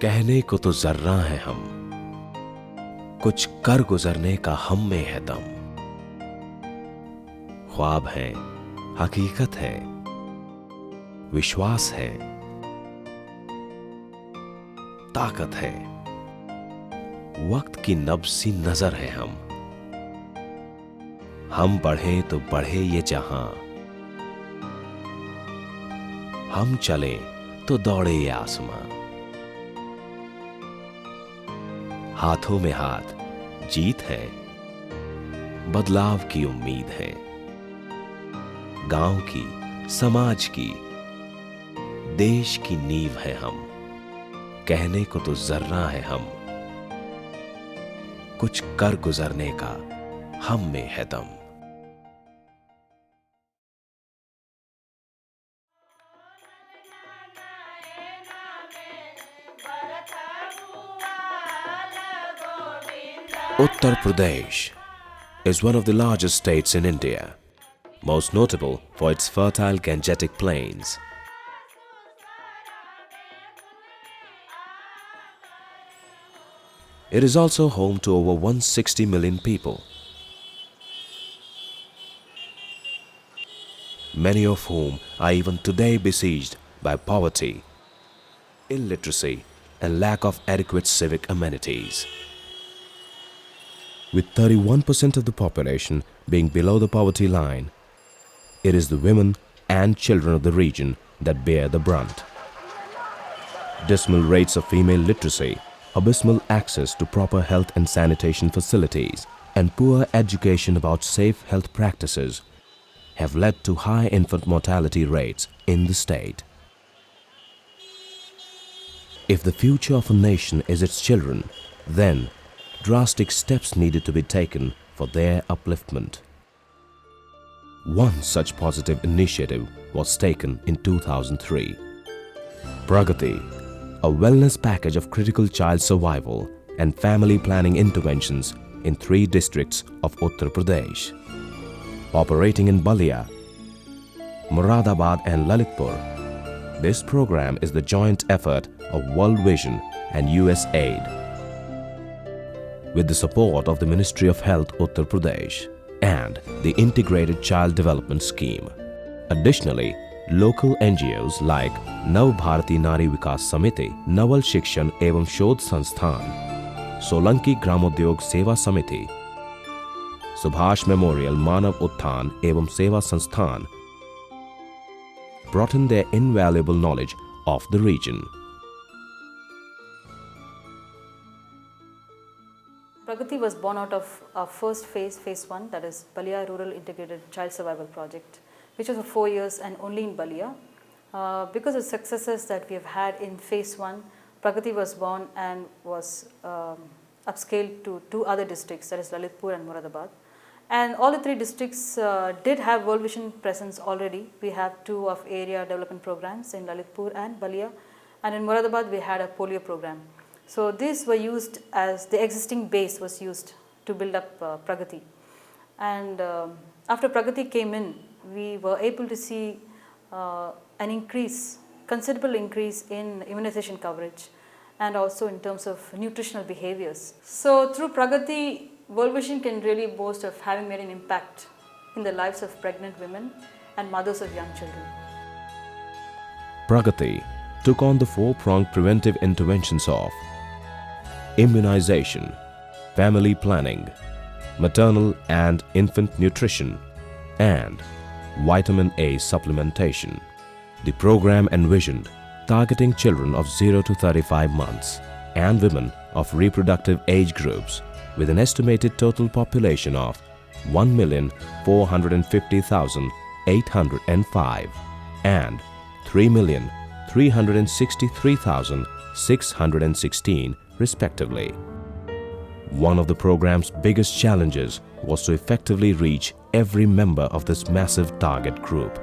कहने को तो जर्रा है हम, कुछ कर गुजरने का हम में है दम। ख्वाब है, हकीकत है, विश्वास है, ताकत है, वक्त की नब्ज़ सी नजर है हम। हम बढ़े तो बढ़े ये जहां, हम चले तो दौड़े ये आसमां। हाथों में हाथ जीत है, बदलाव की उम्मीद है। गांव की, समाज की, देश की नींव है हम। कहने को तो जर्रा है हम, कुछ कर गुजरने का हम में है दम। Uttar Pradesh is one of the largest states in India, most notable for its fertile Gangetic plains. It is also home to over 160 million people, many of whom are even today besieged by poverty, illiteracy, and lack of adequate civic amenities. With 31% of the population being below the poverty line, it is the women and children of the region that bear the brunt. Dismal rates of female literacy, abysmal access to proper health and sanitation facilities, and poor education about safe health practices have led to high infant mortality rates in the state. If the future of a nation is its children, then drastic steps needed to be taken for their upliftment. One such positive initiative was taken in 2003. Pragati, a wellness package of critical child survival and family planning interventions in 3 districts of Uttar Pradesh. Operating in Balia, Moradabad and Lalitpur, this program is the joint effort of World Vision and USAID, with the support of the Ministry of Health Uttar Pradesh and the Integrated Child Development Scheme. Additionally, local NGOs like Nav Bharati Nari Vikas Samiti, Naval Shikshan Evam Shodh Sansthan, Solanki Gramodyog Seva Samiti, Subhash Memorial Manav Utthan Evam Seva Sansthan brought in their invaluable knowledge of the region. Pragati was born out of our first phase, phase 1, that is Balia Rural Integrated Child Survival Project, which was for 4 years and only in Balia. Because of successes that we have had in phase 1, Pragati was born and was upscaled to 2 other districts, that is Lalitpur and Moradabad. And all the 3 districts did have World Vision presence already. We have 2 of area development programs in Lalitpur and Balia, and in Moradabad we had a polio program. So these were used as the existing base was used to build up Pragati. And after Pragati came in, we were able to see an increase, considerable increase in immunization coverage and also in terms of nutritional behaviors. So through Pragati, World Vision can really boast of having made an impact in the lives of pregnant women and mothers of young children. Pragati took on the 4-pronged preventive interventions of immunization, family planning, maternal and infant nutrition, and vitamin A supplementation. The program envisioned targeting children of 0 to 35 months and women of reproductive age groups with an estimated total population of 1,450,805 and 3,363,616 respectively. One of the program's biggest challenges was to effectively reach every member of this massive target group.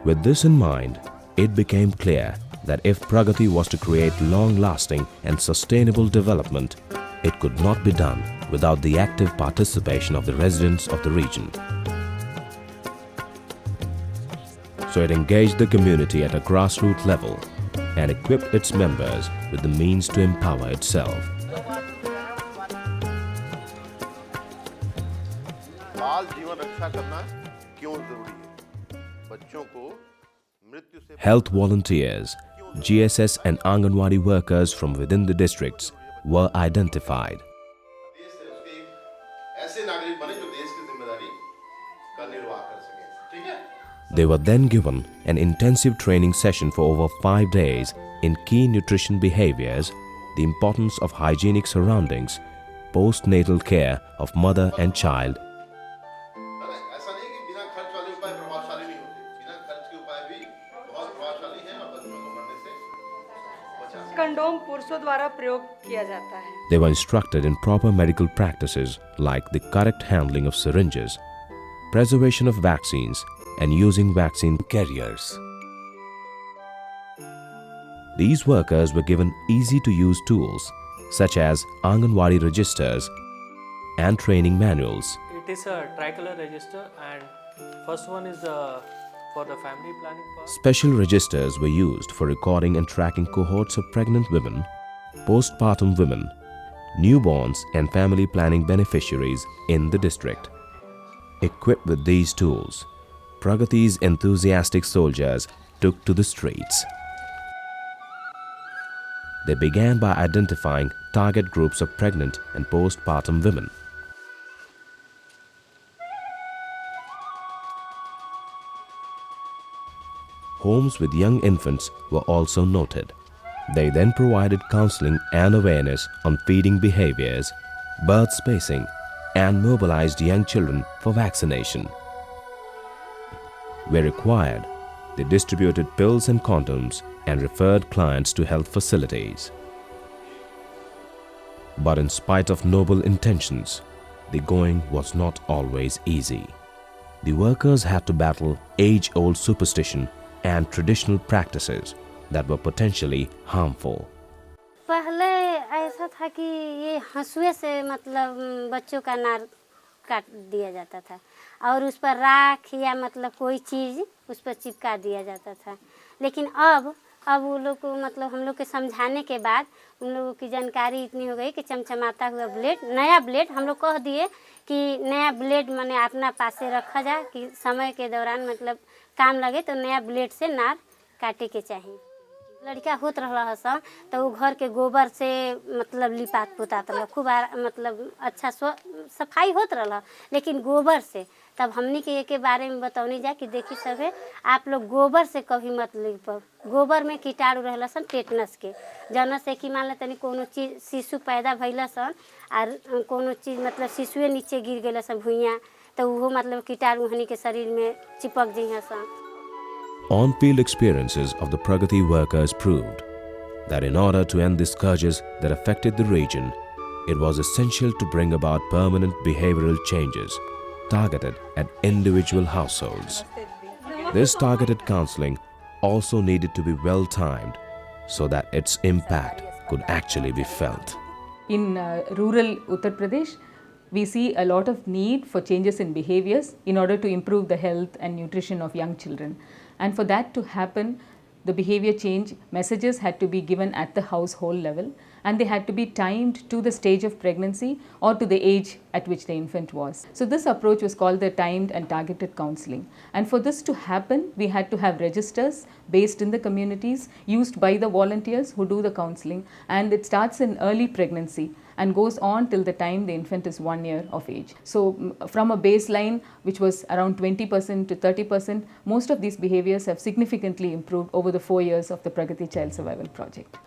With this in mind, it became clear that if Pragati was to create long-lasting and sustainable development, it could not be done without the active participation of the residents of the region. So it engaged the community at a grassroots level and equipped its members with the means to empower itself. बाल जीवन रक्षा करना क्यों जरूरी है? बच्चों को मृत्यु से Health volunteers, GSS and Anganwadi workers from within the districts were identified. देश से उसके ऐसे नागरिक बने जो देश की जिम्मेदारी का निर्वाह कर सकें। ठीक है? They were then given an intensive training session for over 5 days in key nutrition behaviors, the importance of hygienic surroundings, postnatal care of mother and child, ऐसा नहीं कि बिना खर्च वाले उपाय प्रभावशाली नहीं होते। बिना खर्च के उपाय भी बहुत प्रभावशाली हैं और बच्चों को मरने से बचा सकते हैं। कंडोम पुरुषों द्वारा प्रयोग किया जाता है। They were instructed in proper medical practices like the correct handling of syringes, preservation of vaccines, and using vaccine carriers. These workers were given easy-to-use tools such as Anganwadi registers and training manuals. It is a tricolor register, and first one is for the family planning part. Special registers were used for recording and tracking cohorts of pregnant women, postpartum women, newborns and family planning beneficiaries in the district. Equipped with these tools, Pragati's enthusiastic soldiers took to the streets. They began by identifying target groups of pregnant and postpartum women. Homes with young infants were also noted. They then provided counseling and awareness on feeding behaviors, birth spacing, and mobilized young children for vaccination. Where required, they distributed pills and condoms and referred clients to health facilities. But in spite of noble intentions, the going was not always easy. The workers had to battle age-old superstition and traditional practices that were potentially harmful. पहले ऐसा था कि ये हंसुए से मतलब बच्चों का नार काट दिया जाता था और उस पर राख या मतलब कोई चीज़ उस पर चिपका दिया जाता था। लेकिन अब वो लोग को मतलब हम लोग के समझाने के बाद उन लोगों की जानकारी इतनी हो गई कि चमचमाता हुआ ब्लेड, नया ब्लेड हम लोग कह दिए कि नया ब्लेड माने अपना पासे रखा जाए कि समय के दौरान मतलब काम लगे तो नया ब्लेड से नार काटे के चाहिए। लड़का होत रहा सा तो वो घर के गोबर से मतलब लिपात पुतात रहा खूब मतलब अच्छा सफाई होत रहा लेकिन गोबर से। तब हमनी के बारे में बतौनी जा कि देखी सके आप लोग गोबर से कभी मत लिपब। गोबर में कीटाणु रहला सन टेटनस के जौना से कि मान ला तनी कोनो चीज़ शिशु पैदा भइला सन और कोनो चीज़ मतलब शिशुए नीचे गिर गइला सन भुइयाँ तो वो मतलब कीटाणु हनी के शरीर में चिपक जइहा सन। On-field experiences of the Pragati workers proved that in order to end the scourges that affected the region, it was essential to bring about permanent behavioral changes targeted at individual households. This targeted counseling also needed to be well-timed so that its impact could actually be felt. In rural Uttar Pradesh, we see a lot of need for changes in behaviors in order to improve the health and nutrition of young children. And for that to happen, the behavior change messages had to be given at the household level and they had to be timed to the stage of pregnancy or to the age at which the infant was. So this approach was called the timed and targeted counseling. And for this to happen, we had to have registers based in the communities used by the volunteers who do the counseling, and it starts in early pregnancy and goes on till the time the infant is 1 year of age. So from a baseline which was around 20% to 30%, most of these behaviors have significantly improved over the 4 years of the Pragati Child Survival Project.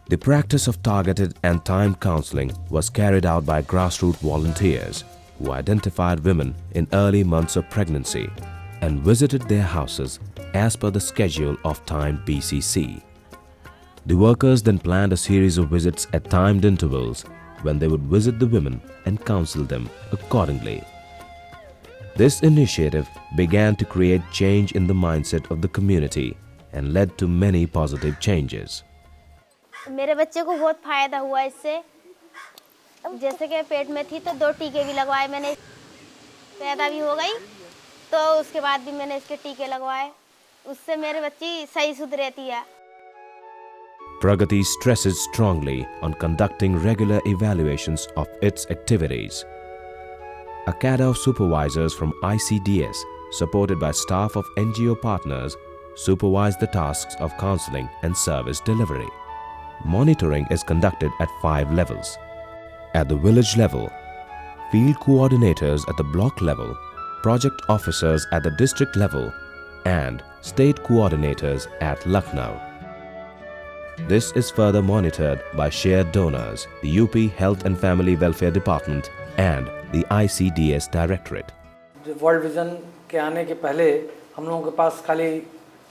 The practice of targeted and timed counseling was carried out by grassroots volunteers who identified women in early months of pregnancy and visited their houses as per the schedule of timed BCC. The workers then planned a series of visits at timed intervals when they would visit the women and counsel them accordingly. This initiative began to create change in the mindset of the community and led to many positive changes. मेरे बच्चे को बहुत फ़ायदा हुआ इससे। जैसे कि पेट में थी तो 2 टीके भी लगवाए मैंने, पैदा भी हो गई तो उसके बाद भी मैंने इसके टीके लगवाए। उससे मेरे बच्ची सही शुद्ध रहती है। Pragati stresses strongly on conducting regular evaluations of its activities. A cadre of supervisors from ICDS, supported by staff of NGO partners, supervise the tasks of counseling and service delivery. Monitoring is conducted at 5 levels. At the village level, field coordinators at the block level, project officers at the district level, and state coordinators at Lucknow. This is further monitored by shared donors, the UP Health and Family Welfare Department and the ICDS Directorate. World vision के आने के पहले हम लोगों के पास खाली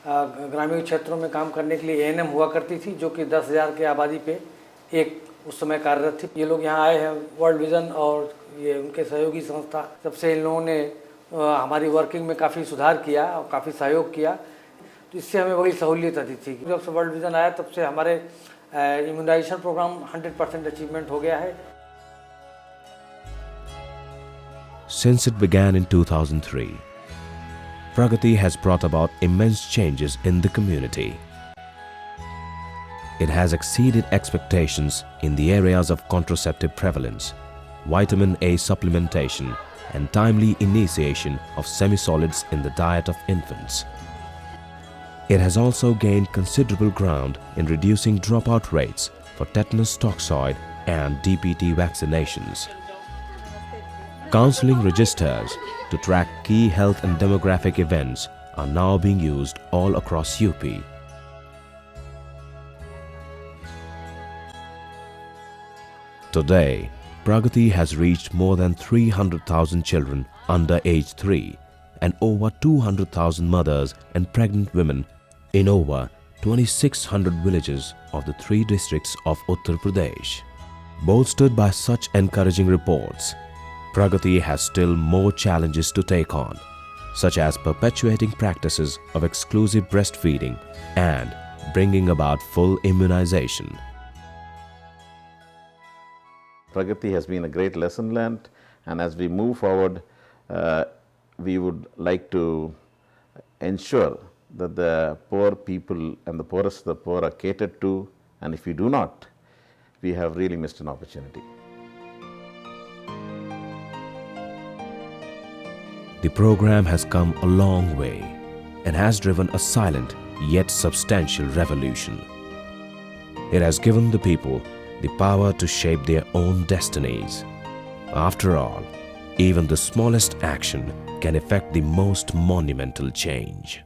ग्रामीण क्षेत्रों में काम करने के लिए एएनएम हुआ करती थी, जो कि 10,000 की आबादी पे एक उस समय कार्यरत थी। ये लोग यहाँ आए हैं वर्ल्ड विज़न और ये उनके सहयोगी संस्था, जब से इन लोगों ने हमारी वर्किंग में काफ़ी सुधार किया और काफ़ी सहयोग किया, तो इससे हमें बड़ी सहूलियत आती थी। जब से वर्ल्ड विज़न आया तब से हमारे इम्यूनाइजेशन प्रोग्राम 100% अचीवमेंट हो गया है। Since it began in 2003, Pragati has brought about immense changes in the community. It has exceeded expectations in the areas of contraceptive prevalence, vitamin A supplementation, and timely initiation of semi-solids in the diet of infants. It has also gained considerable ground in reducing dropout rates for tetanus toxoid and DPT vaccinations. Counseling registers to track key health and demographic events are now being used all across UP. Today, Pragati has reached more than 300,000 children under age 3 and over 200,000 mothers and pregnant women in over 2,600 villages of the 3 districts of Uttar Pradesh. Bolstered by such encouraging reports, Pragati has still more challenges to take on, such as perpetuating practices of exclusive breastfeeding and bringing about full immunization. Pragati has been a great lesson learned, and as we move forward, we would like to ensure that the poor people and the poorest of the poor are catered to, and if we do not, we have really missed an opportunity. The program has come a long way and has driven a silent yet substantial revolution. It has given the people the power to shape their own destinies. After all, even the smallest action can effect the most monumental change.